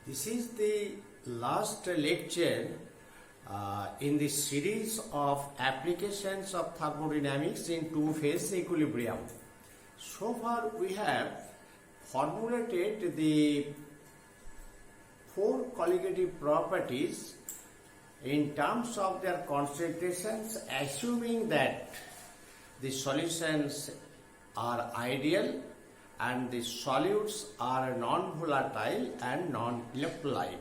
This is the last lecture in the series of applications of thermodynamics in two-phase equilibrium. So far we have formulated the four colligative properties in terms of their concentrations, assuming that the solutions are ideal and the solutes are non-volatile and non-electrolyte.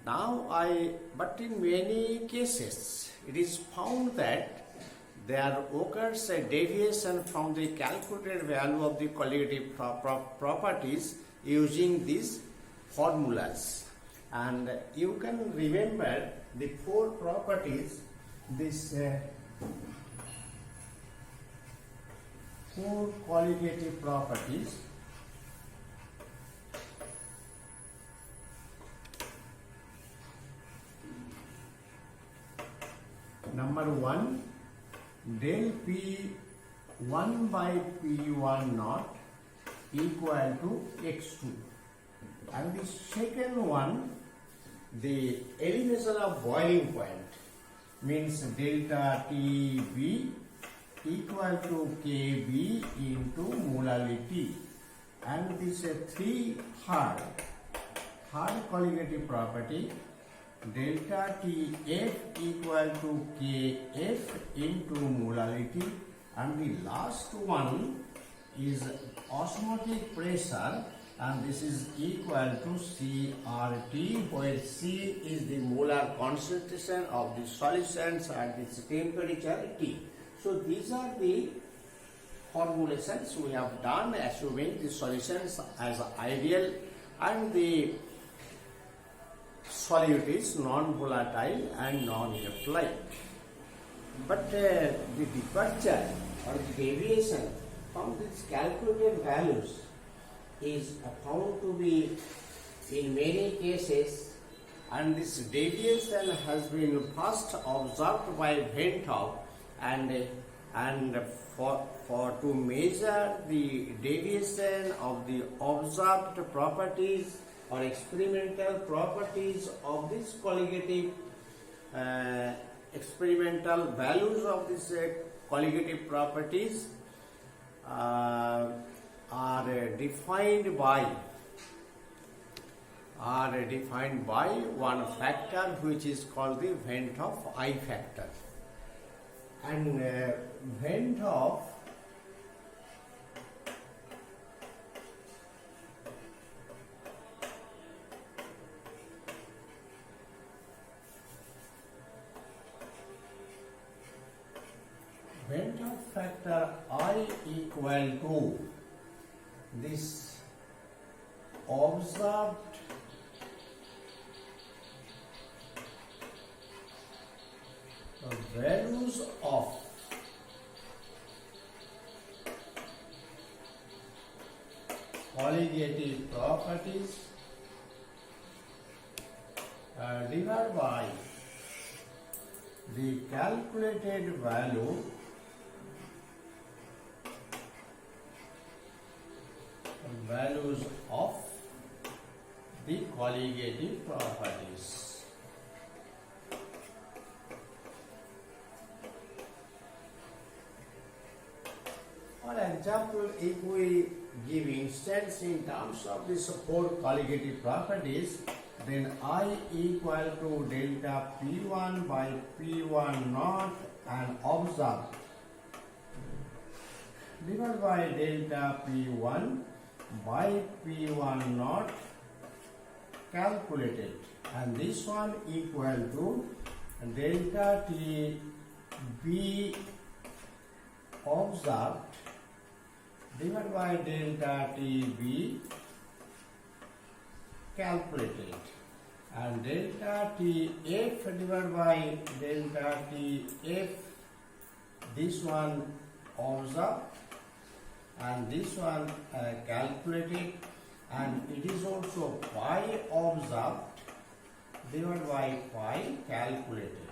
But in many cases, it is found that there occurs a deviation from the calculated value of the colligative properties using these formulas. And you can remember the four properties, four colligative properties. Number one, del P1 by P1 naught equal to X2. And the second one, the elevation of boiling point, means delta TB equal to Kb into molality. And this third colligative property, delta Tf equal to Kf into molality. And the last one is osmotic pressure, and this is equal to CRT, where C is the molar concentration of the solutions at its temperature T. So these are the formulations we have done, assuming the solutions as ideal and the solute is non-volatile and non-electrolyte. But the departure or the deviation from these calculated values is found to be in many cases, and this deviation has been first observed by Van 't Hoff, and for to measure the deviation of the observed properties or experimental properties of this colligative experimental values of these colligative properties are defined by one factor which is called the Van 't Hoff I factor. And Van 't Hoff factor I equal to this observed values of colligative properties divided by the calculated values of the colligative properties. For example, if we give instance in terms of these four colligative properties, then I equal to delta P1 by P1 naught and observed divided by delta P1 by P1 naught calculated, and this one equal to delta TB observed divided by delta TB calculated, and delta TF divided by delta TF, this one observed and this one calculated, and it is also pi observed divided by pi calculated.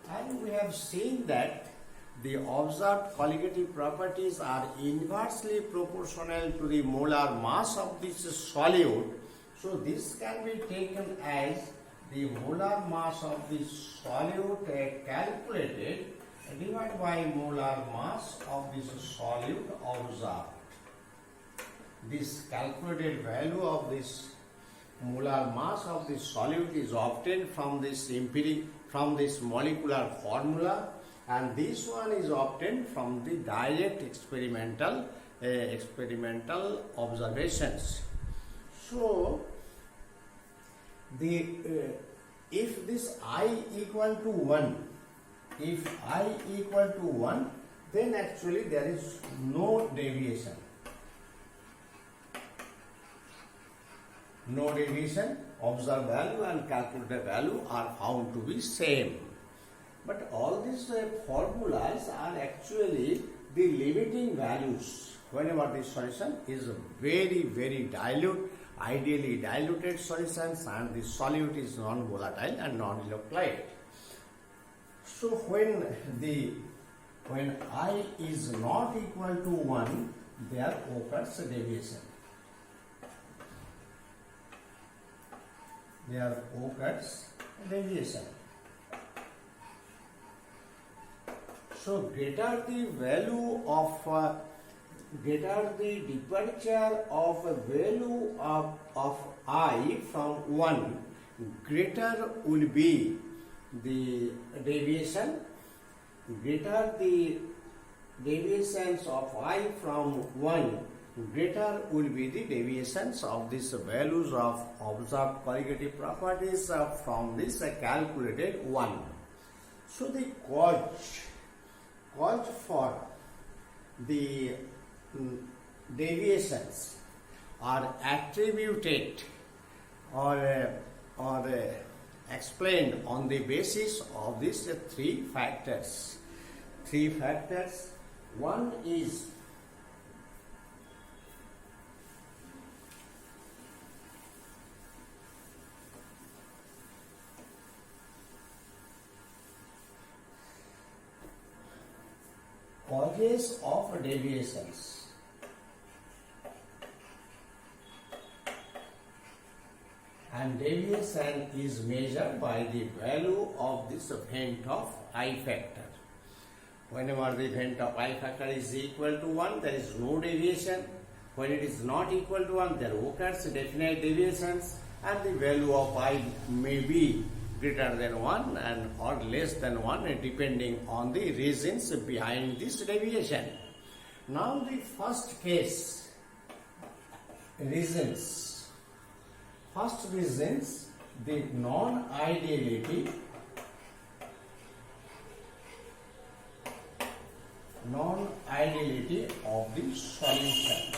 And we have seen that the observed colligative properties are inversely proportional to the molar mass of this solute, So this can be taken as the molar mass of the solute calculated divided by molar mass of this solute observed. This calculated value of this molar mass of the solute is obtained from this molecular formula, and this one is obtained from the direct experimental observations. So if this I equal to 1, then actually there is no deviation. No deviation, observed value and calculated value are found to be same. But all these formulas are actually the limiting values whenever the solution is very, very dilute, ideally diluted solutions, and the solute is non-volatile and non-electrolyte. So when I is not equal to 1, there occurs a deviation. There occurs deviation. So greater the value of greater the departure of a value of I from 1, greater will be the deviation. Greater the deviations of I from 1, greater will be the deviations of these values of observed colligative properties from this calculated 1. So the cause for the deviations are attributed or explained on the basis of these three factors. One is causes of deviations. And deviation is measured by the value of this vent of I factor. Whenever the vent of I factor is equal to 1, there is no deviation. When it is not equal to 1, there occurs definite deviations, and the value of I may be greater than 1 and or less than 1 depending on the reasons behind this deviation. Now the first case, reasons. First reasons, the non-ideality of the solution.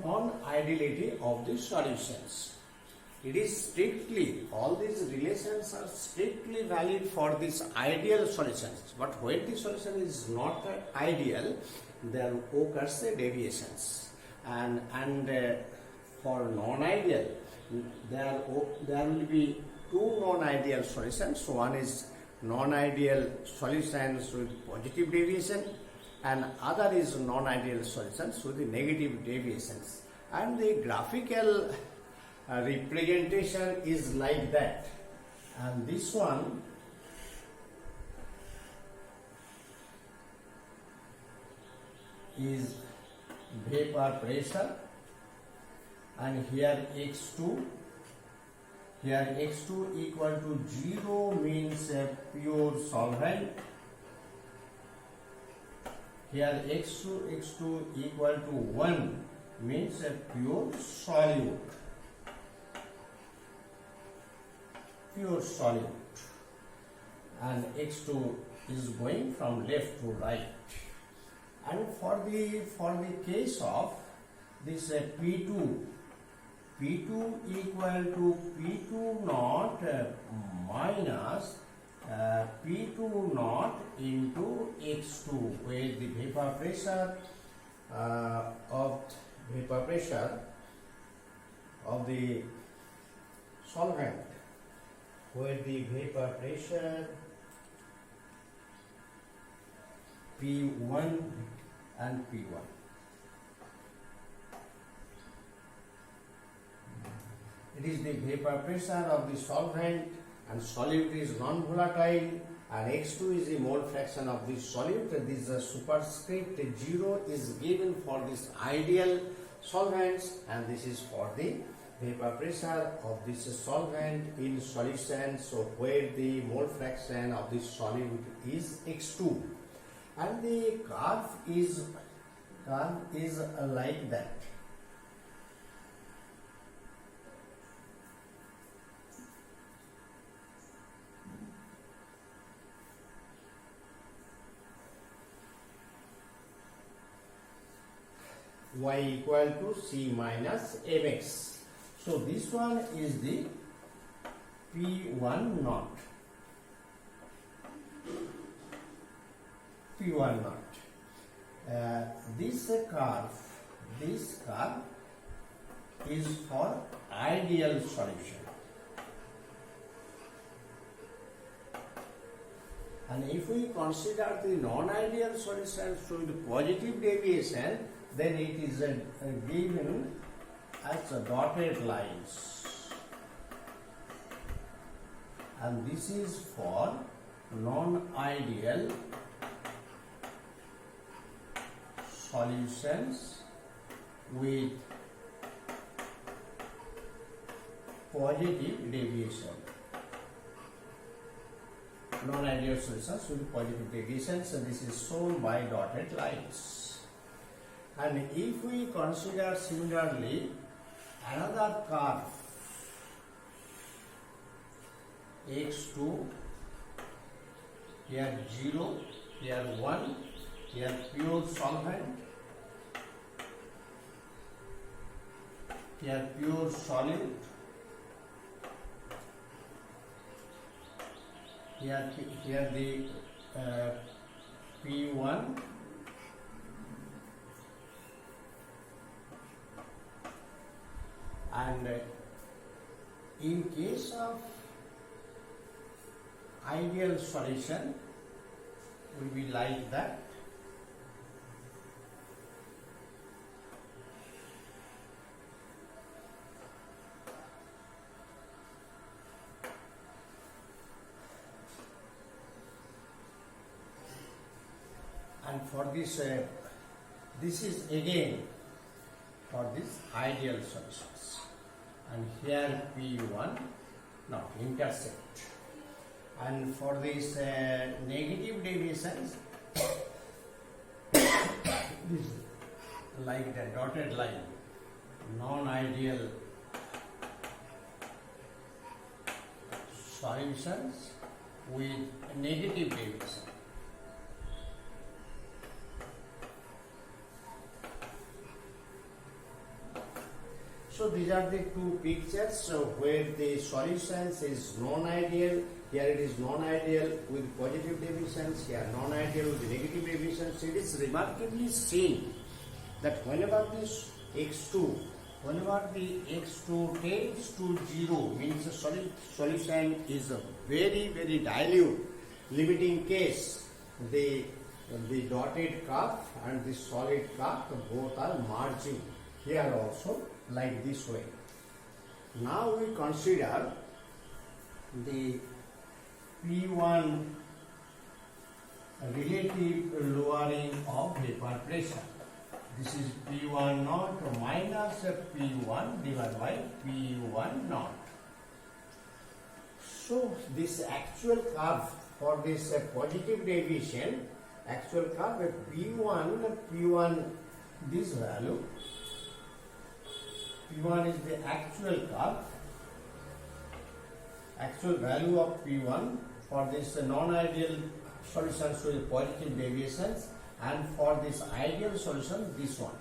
Non-ideality of the solutions. It is strictly, all these relations are strictly valid for these ideal solutions. But when the solution is not ideal, there occurs deviations. And for non-ideal, there will be two non-ideal solutions. One is non-ideal solutions with positive deviation, and other is non-ideal solutions with the negative deviations. And the graphical representation is like that. And this one is vapor pressure, and here x2 equal to 0 means a pure solvent. Here x2 equal to 1 means a pure solute. And x2 is going from left to right. And for the case of this P2 equal to P2 naught minus P2 naught into x2, where the vapor pressure of the solvent, where the vapor pressure P1 and P1. it is the vapor pressure of the solvent, and solute is non-volatile, and X2 is the mole fraction of the solute. This superscript 0 is given for this ideal solvents, and this is for the vapor pressure of this solvent in solution, so where the mole fraction of the solute is X2, and the curve is like that. Y equal to C minus Mx. So this one is the P1 naught. P1 naught. This curve is for ideal solution. And if we consider the non-ideal solution showing positive deviation, then it is given as a dotted lines, and this is for non-ideal solutions with positive deviation. Non-ideal solutions with positive deviation, so this is shown by dotted lines. And if we consider similarly another curve, X2, here 0, here 1, here pure solvent, here pure solute, here the P1, and in case of ideal solution will be like that. And for this, this is again for this ideal solutions, and here P1 now intersect, and for this negative deviations this like the dotted line, non-ideal solutions with negative deviation. So these are the two pictures, so where the solutions is non-ideal. Here it is non-ideal with positive deviations, here non-ideal with negative deviations. It is remarkably seen that whenever this X2, whenever the X2 tends to 0, means the solution is a very, very dilute, limiting case, the dotted curve and the solid curve both are merging. Here also like this way. Now we consider the P1 relative lowering of vapor pressure. This is P1 naught minus P1 divided by P1 naught. So this actual curve for this positive deviation, actual curve P1, this value, P1 is the actual curve, actual value of P1 for this non-ideal solutions with positive deviations, and for this ideal solution this one.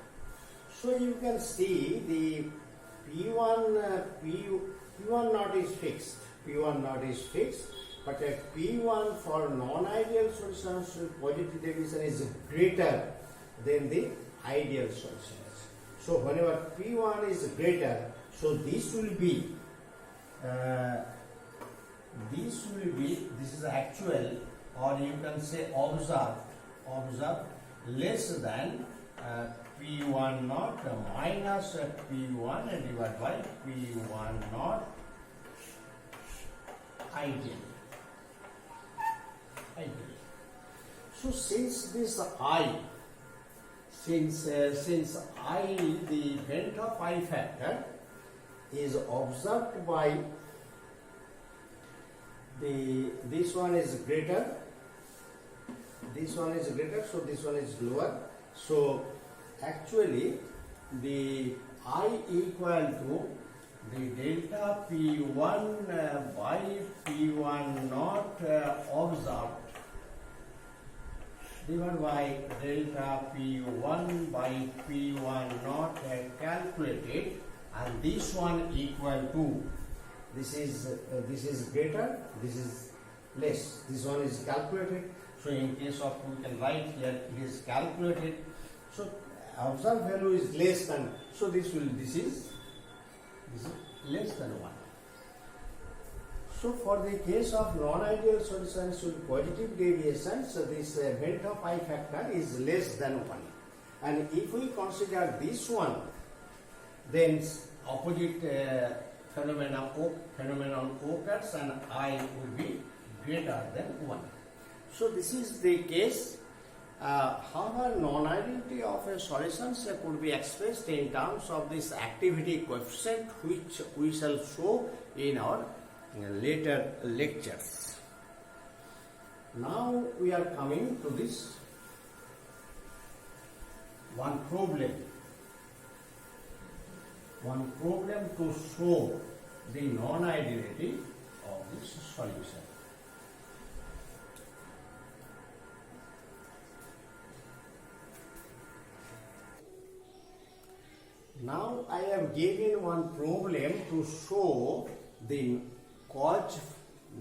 So you can see the P1 naught is fixed, P1 naught is fixed, but a P1 for non-ideal solutions with positive deviation is greater than the ideal solutions. So whenever P1 is greater, so this will be this is actual, or you can say observed less than P1 naught minus P1 divided by P1 naught ideal. So since this I, since I, the vent of I factor is observed by this one is greater, so this one is lower. So actually the I equal to the delta P1 by P1 naught observed divided by delta P1 by P1 naught calculated, and this one equal to this is greater, this is less, this one is calculated. So in case of, we can write here it is calculated. So observed value is less than, so this is less than 1. So for the case of non-ideal solutions with positive deviation, so this vent of I factor is less than 1. And if we consider this one, then opposite phenomenon occurs and I will be greater than 1. So this is the case. However, non-identity of a solutions could be expressed in terms of this activity coefficient, which we shall show in our later lectures. Now we are coming to this one problem to show the non-identity of this solution. Now I have given one problem to show the cause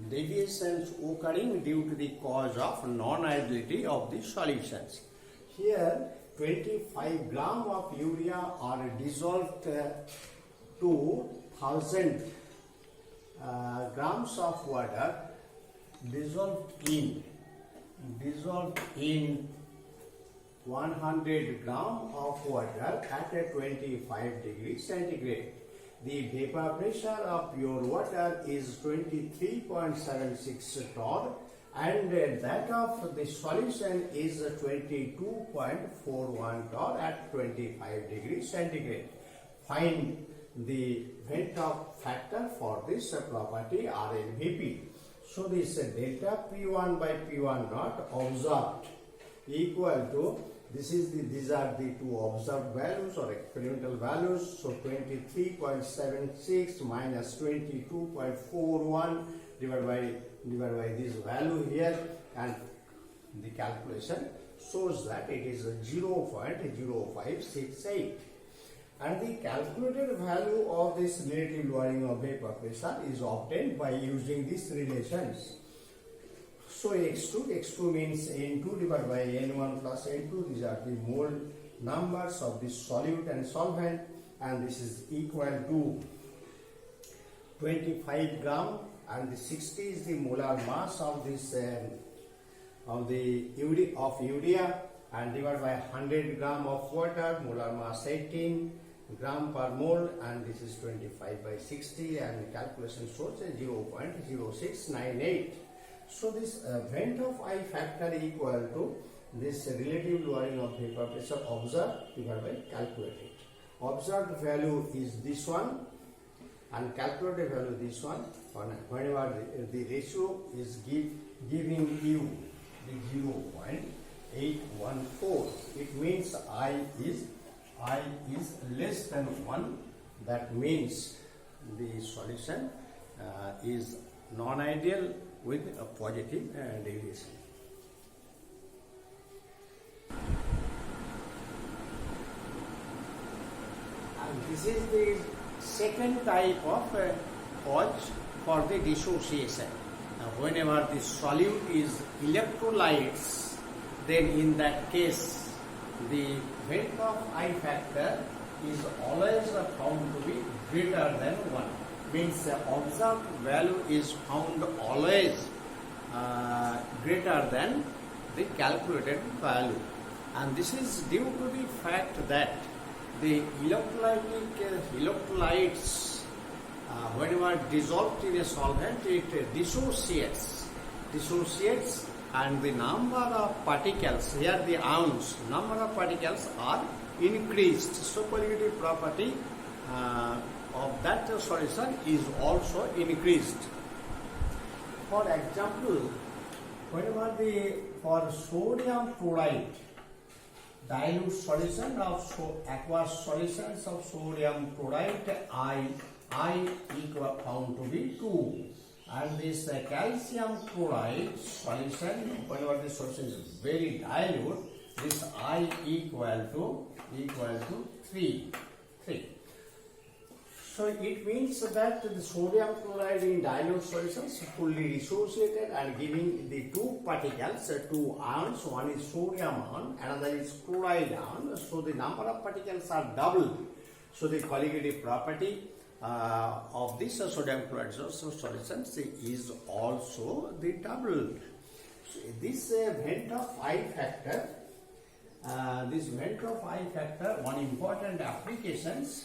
deviations occurring due to the cause of non-ideality of the solutions. Here 25 gram of urea are dissolved to 1000 grams of water, dissolved in 100 gram of water at a 25 degrees centigrade. The vapor pressure of pure water is 23.76 torr, and that of the solution is 22.41 torr at 25 degrees centigrade. Find the vent-off factor for this property RNVP. So this delta P1 by P1 naught observed equal to, these are the two observed values or experimental values. So 23.76 minus 22.41 divided by this value here, and the calculation shows that it is 0.0568. And the calculated value of this relative lowering of vapor pressure is obtained by using these relations. So x2 means N2 divided by N1 plus N2. These are the mole numbers of the solute and solvent, and this is equal to 25 gram, and the 60 is the molar mass of this urea, and divided by 100 gram of water, molar mass 18 gram per mole, and this is 25 by 60, and the calculation shows 0.0698. So this vent of I factor equal to this relative lowering of vapor pressure observed divided by calculated. Observed value is this one and calculated value this one. Whenever the ratio is giving you the 0.814, it means I is less than 1. That means the solution is non-ideal with a positive deviation. And this is the second type of cause for the dissociation. Whenever the solute is electrolytes, then in that case the vent of I factor is always found to be greater than 1. Means the observed value is found always greater than the calculated value. and this is due to the fact that the electrolytes, whenever dissolved in a solvent, it dissociates, and the number of particles, here the ions, number of particles are increased. So colligative property of that solution is also increased. For example, whenever for sodium chloride, dilute solution of aqueous solutions of sodium chloride, I equal found to be 2. And this calcium chloride solution, whenever the solution is very dilute, this I equal to 3. So it means that the sodium chloride in dilute solutions fully dissociated and giving the two particles, two ions. One is sodium ion, another is chloride ion. So the number of particles are doubled. So the colligative property of this sodium chloride solutions is also the doubled. So this Vent of I factor, one important applications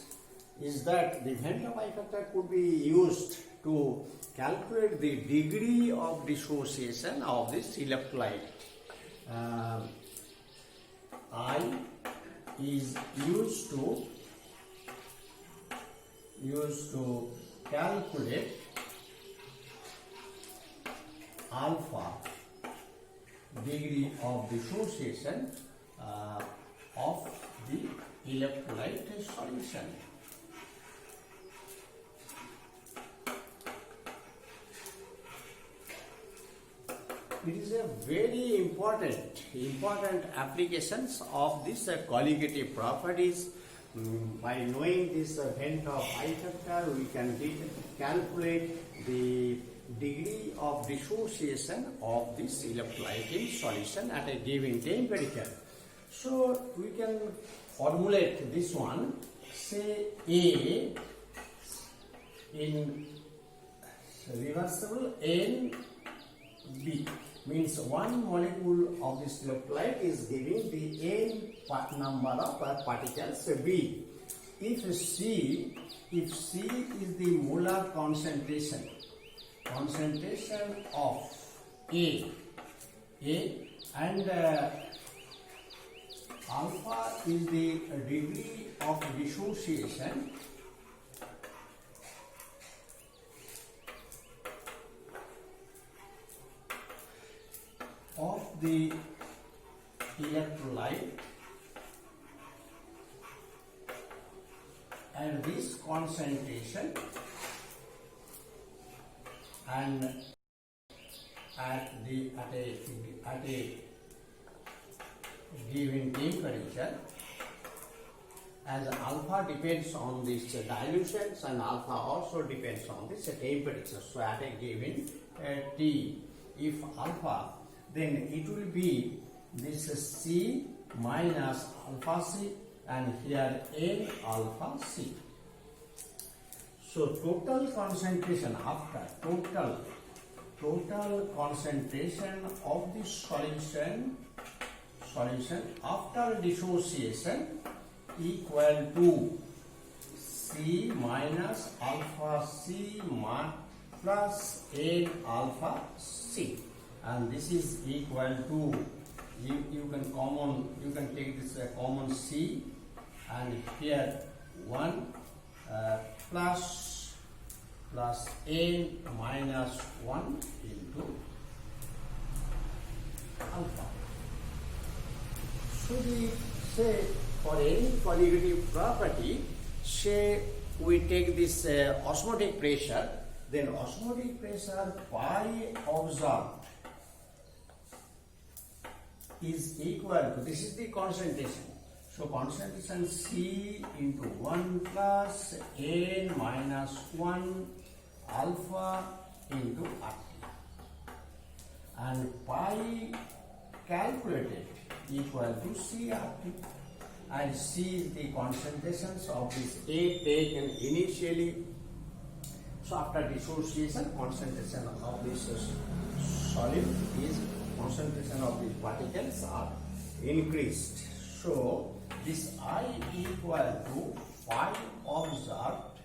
is that the Vent of I factor could be used to calculate the degree of dissociation of this electrolyte. I is used to calculate alpha degree of dissociation of the electrolyte solution. It is a very important applications of this colligative properties. By knowing this Vent of I factor, we can calculate the degree of dissociation of this electrolyte in solution at a given temperature. So we can formulate this one. Say A in reversible N B means one molecule of this electrolyte is giving the N number of particles B. If C is the molar concentration of A and alpha is the degree of dissociation of the electrolyte, and this concentration and at a given temperature, as alpha depends on this dilutions and alpha also depends on this temperature. So at a given T, if alpha, then it will be this C minus alpha C and here N alpha C. So total concentration after total concentration of the solution after dissociation equal to C minus alpha C plus N alpha C, and this is equal to you can take this common C, and here 1 plus N minus 1 into alpha. So we say for any colligative property, say we take this osmotic pressure, then osmotic pressure pi observed is equal to, this is the concentration. So concentration C into 1 plus N minus 1 alpha into RT, and pi calculated equal to CRT, and C is the concentrations of this A taken initially. So after dissociation, concentration of this solid is concentration of the particles are increased. So this I equal to phi observed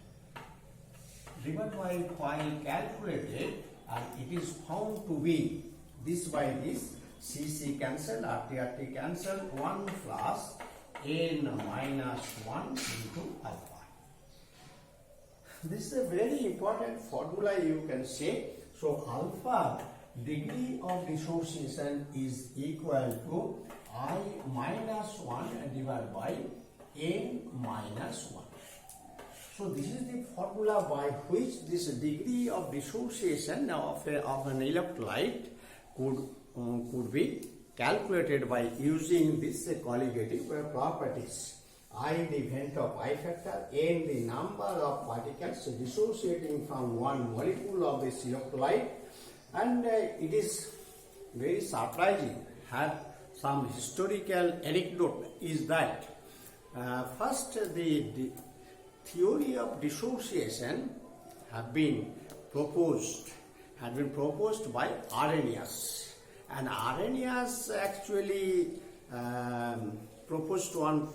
divided by phi calculated, and it is found to be this by this, CC cancel, RT cancel, 1 plus n minus 1 into alpha. This is a very important formula, you can say. So alpha, degree of dissociation, is equal to I minus 1 divided by n minus 1. So this is the formula by which this degree of dissociation of an electrolyte could be calculated by using this colligative properties. I the event of I factor, n the number of particles dissociating from one molecule of this electrolyte, and it is very surprising. Have some historical anecdote is that first the theory of dissociation had been proposed by Arrhenius, and Arrhenius actually proposed one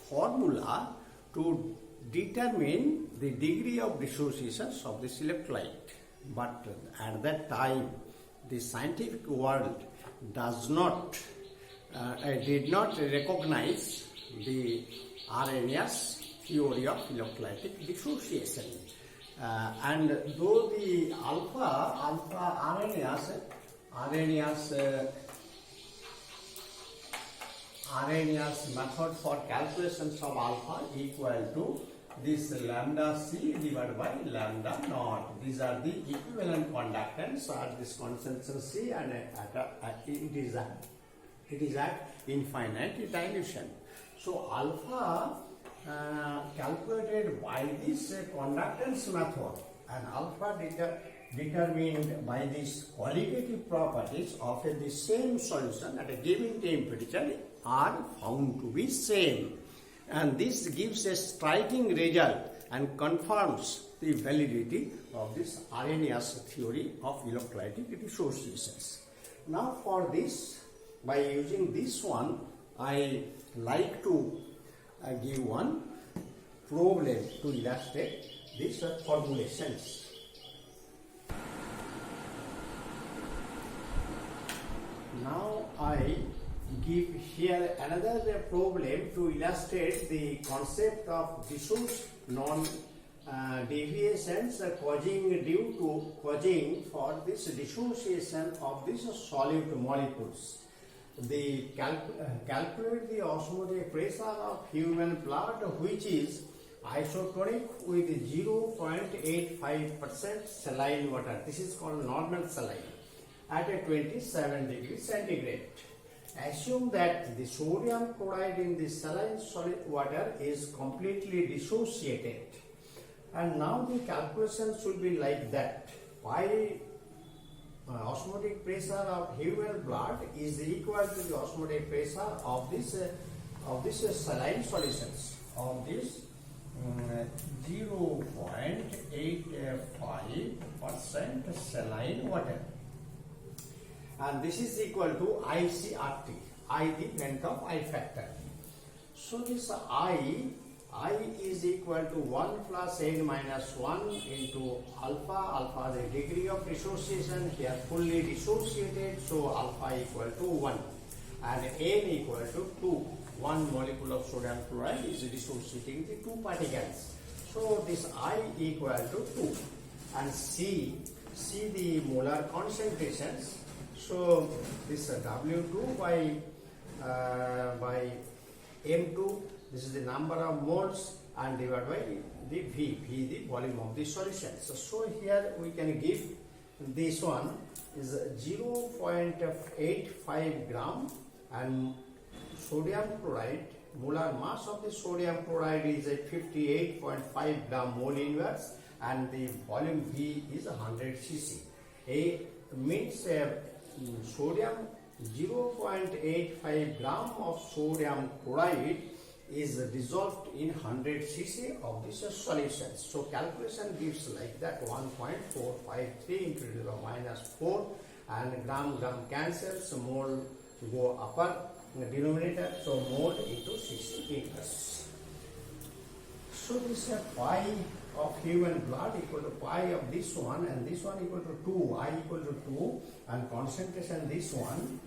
formula to determine the degree of dissociation of this electrolyte. But at that time, the scientific world did not recognize the Arrhenius theory of electrolytic dissociation. And though the Arrhenius method for calculations of alpha equal to this lambda C divided by lambda naught. These are the equivalent conductance at this concentration C, and it is at infinite dilution. So alpha calculated by this conductance method, and alpha determined by these qualitative properties of the same solution at a given temperature are found to be same, and this gives a striking result and confirms the validity of this Arrhenius theory of electrolytic dissociations. Now for this, by using this one, I like to give one problem to illustrate these formulations. Now I give here another problem to illustrate the concept of dissociation deviations causing for this dissociation of these solute molecules. The calculate the osmotic pressure of human blood, which is isotonic with 0.85% saline water. This is called normal saline at a 27 degrees centigrade. Assume that the sodium chloride in the saline solid water is completely dissociated, and now the calculation should be like that. Why osmotic pressure of human blood is equal to the osmotic pressure of this saline solutions of this 0.85% saline water, and this is equal to ICRT, I the length of I factor. So this I is equal to 1 plus n minus 1 into alpha the degree of dissociation, here fully dissociated, so alpha equal to 1, and n equal to 2. One molecule of sodium chloride is dissociating the two particles. So this I equal to 2, and C the molar concentrations. So this W2 by M2, this is the number of moles, and divided by the V the volume of the solution. So here we can give this one is 0.85 gram, and sodium chloride, molar mass of the sodium chloride is a 58.5 gram mole inverse, and the volume V is 100 cc. A means sodium 0.85 gram of sodium chloride is dissolved in 100 cc of this solution. So calculation gives like that 1.453 into the minus 4, and gram cancels, mole go upper, denominator, so mole into 60 liters. So this pi of human blood equal to pi of this one, and this one equal to 2, I equal to 2, and concentration this one,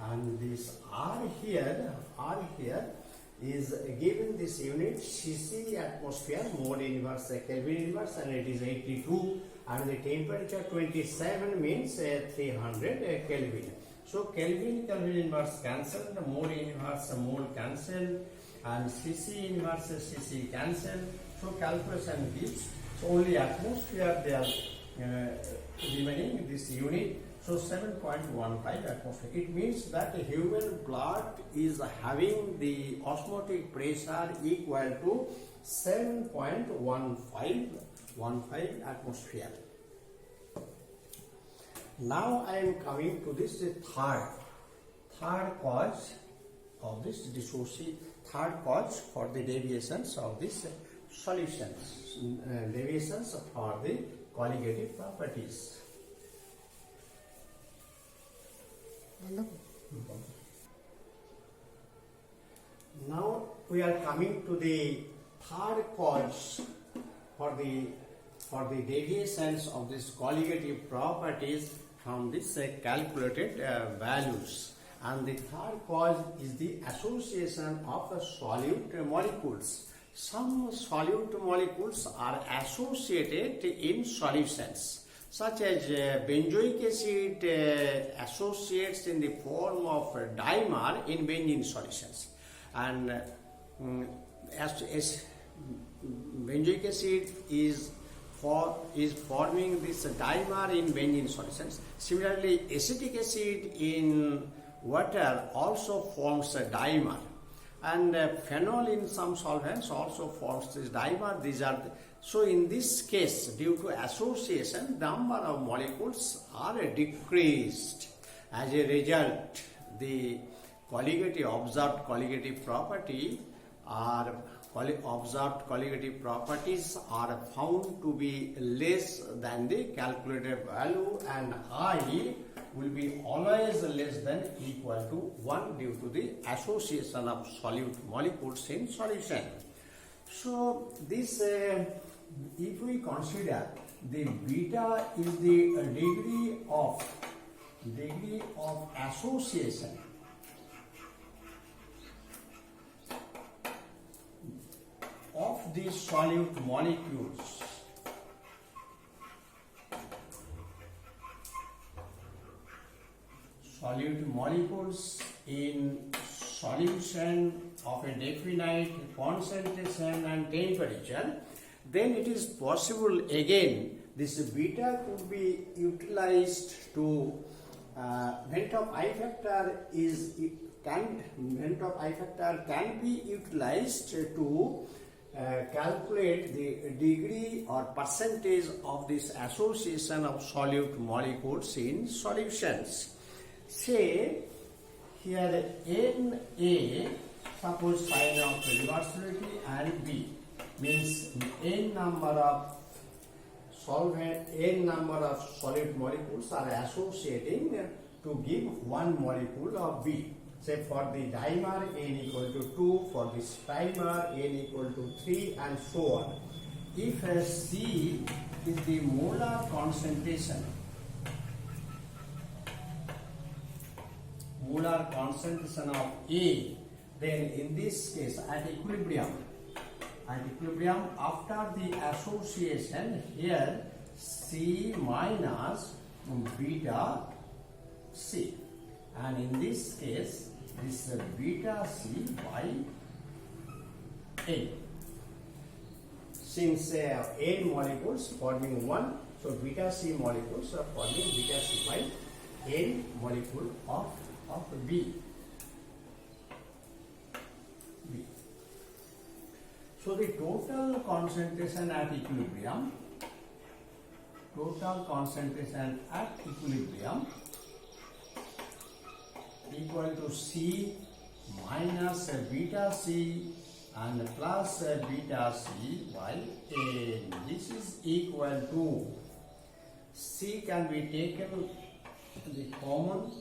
and this R here is given this unit cc atmosphere, mole inverse Kelvin inverse, and it is 82, and the temperature 27 means 300 Kelvin. So Kelvin inverse cancelled, mole inverse mole cancelled, and cc inverse cc cancelled. So calculation gives, so only atmosphere they are remaining this unit. So 7.15 atmosphere. It means that human blood is having the osmotic pressure equal to 7.15 atmosphere. Now I am coming to this third cause of this dissociation, third cause for the deviations of this solutions, deviations for the colligative properties. Now we are coming to the third cause for the deviations of this colligative properties from this calculated values, and the third cause is the association of solute molecules. Some solute molecules are associated in solutions, such as benzoic acid associates in the form of dimer in benzene solutions, and as benzoic acid is forming this dimer in benzene solutions. Similarly, acetic acid in water also forms a dimer, and phenol in some solvents also forms this dimer. These are so in this case, due to association, number of molecules are decreased. As a result, the observed colligative properties are found to be less than the calculated value, and I will be always less than equal to 1 due to the association of solute molecules in solution. So this if we consider the beta is the degree of association of the solute molecules in solution of a definite concentration and temperature, then it is possible again this beta could be utilized to Vent-Hoff I factor can be utilized to calculate the degree or percentage of this association of solute molecules in solutions. Say here Na, suppose sign of reversibility, and B means n number of solute molecules are associating to give one molecule of B. Say for the dimer n equal to 2, for this trimer n equal to 3, and so on. If C is the molar concentration of A, then in this case at equilibrium after the association here C minus beta C, and in this case this is beta C by N. Since N molecules forming 1, so beta C molecules are forming beta C by N molecule of B. So the total concentration at equilibrium equal to C minus beta C and plus beta C by N. This is equal to C can be taken the common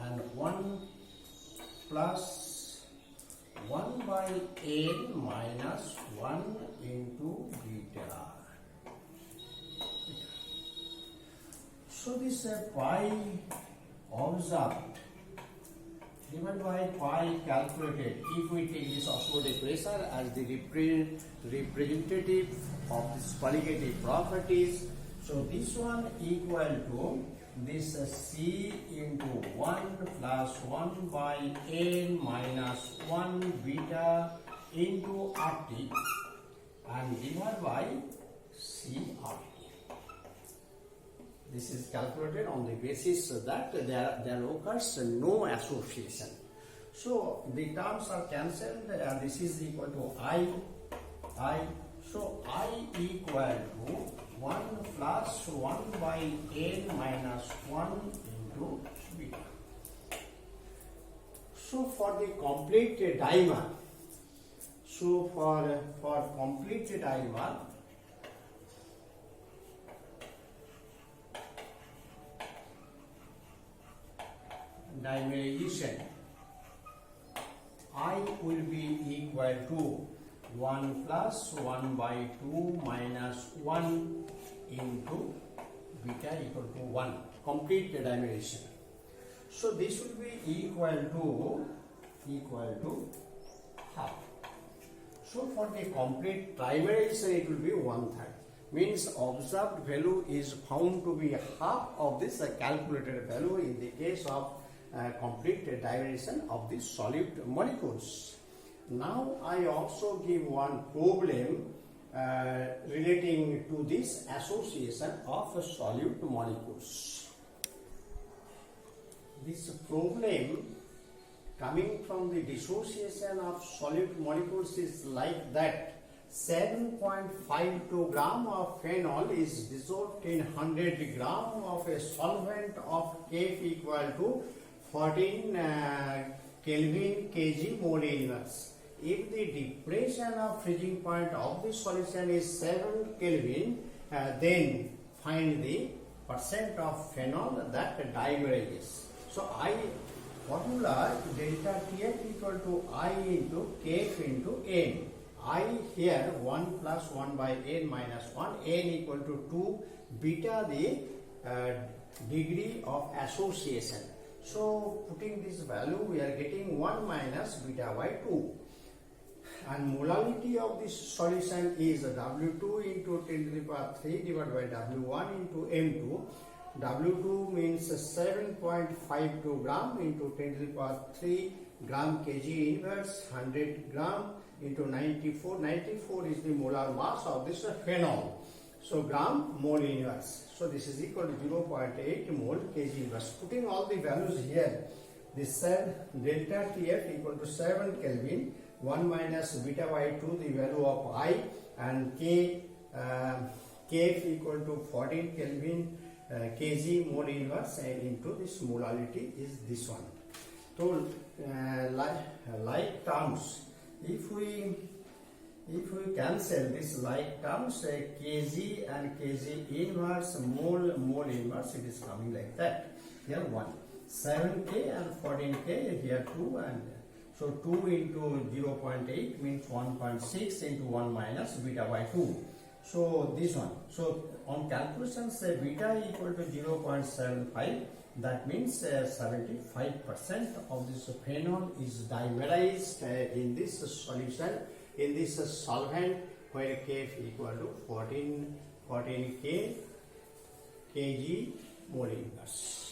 and 1 plus 1 by n minus 1 into beta. So this pi observed divided by pi calculated, if we take this osmotic pressure as the representative of this colligative properties, so this one equal to this C into 1 plus 1 by n minus 1 beta into RT and divided by CRT. This is calculated on the basis that there occurs no association. So the terms are cancelled. This is equal to I. So I equal to 1 plus 1 by n minus 1 into beta. So for the complete dimer, so for complete dimer, dimerization, I will be equal to 1 plus 1 by 2 minus 1 into beta equal to 1, complete dimerization. So this will be equal to half. So for the complete trimerization it will be 1/3. Means observed value is found to be half of this calculated value in the case of complete dimerization of the solute molecules. Now I also give one problem relating to this association of solute molecules. This problem coming from the dissociation of solute molecules is like that. 7.52 gram of phenol is dissolved in 100 gram of a solvent of Kf equal to 14 Kelvin kg mole inverse. If the depression of freezing point of the solution is 7 Kelvin, then find the percent of phenol that dimerizes. So I formula delta Tf equal to I into Kf into n. I here 1 plus 1 by n minus 1, n equal to 2, beta the degree of association. So putting this value we are getting 1 minus beta by 2. And molality of this solution is W2 into 10 to the power 3 divided by W1 into M2. W2 means 7.52 gram into 10 to the power 3 gram kg inverse, 100 gram into 94. 94 is the molar mass of this phenol. So gram mole inverse. So this is equal to 0.8 mole kg inverse. Putting all the values here, this said delta Tf equal to 7 Kelvin, 1 minus beta by 2 the value of I, and Kf equal to 14 Kelvin kg mole inverse, and into this molality is this one. So like terms, if we cancel this like terms, kg and kg inverse, mole inverse, it is coming like that. Here 1, 7k and 14k, here 2, and so 2 into 0.8 means 1.6 into 1 minus beta by 2. So this one. So on calculations, beta equal to 0.75. That means 75% of this phenol is dimerized in this solution, in this solvent, where Kf equal to 14 kg mole inverse.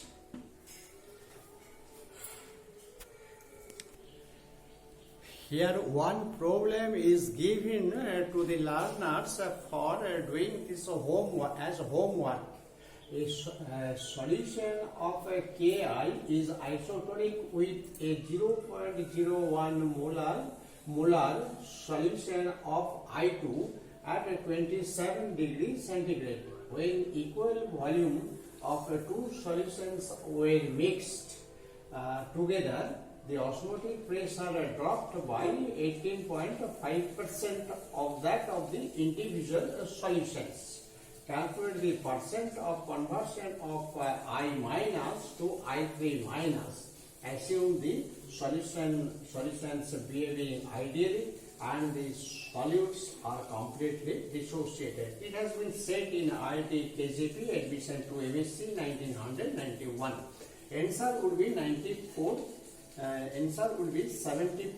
Here one problem is given to the learners for doing this homework as homework. A solution of a Ki is isotonic with a 0.01 molar solution of I2 at 27 degrees centigrade. When equal volume of two solutions were mixed together, the osmotic pressure dropped by 18.5% of that of the individual solutions. Calculate the percent of conversion of I minus to I3 minus. assume the solutions behaving ideally and the solutes are completely dissociated. It has been said in IIT KJP admission to MSc 1991. Answer would be 94. Answer would be 74%.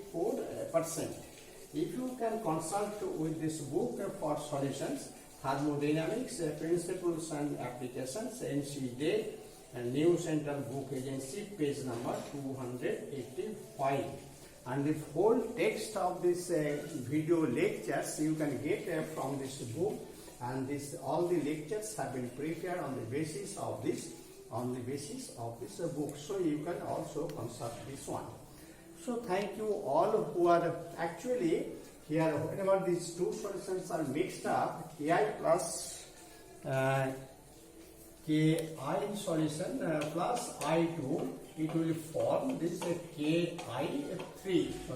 If you can consult with this book for solutions, Thermodynamics, Principles and Applications, NC Day, New Central Book Agency, page number 285. And the whole text of this video lectures you can get from this book, and this all the lectures have been prepared on the basis of this book. So you can also consult this one. So thank you all who are actually here. Whenever these two solutions are mixed up, Ki plus Ki solution plus I2, it will form this Ki3. So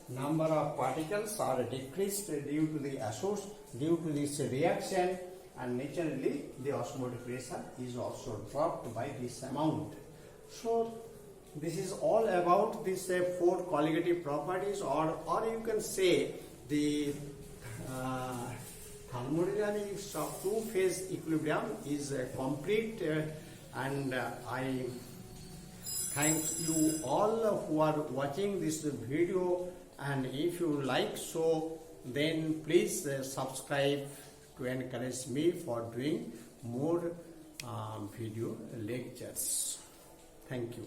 number of particles are decreased due to this reaction, and naturally the osmotic pressure is also dropped by this amount. So this is all about these four colligative properties, or you can say the thermodynamics of two-phase equilibrium is complete, and I thank you all who are watching this video, and if you like so, then please subscribe to encourage me for doing more video lectures. Thank you.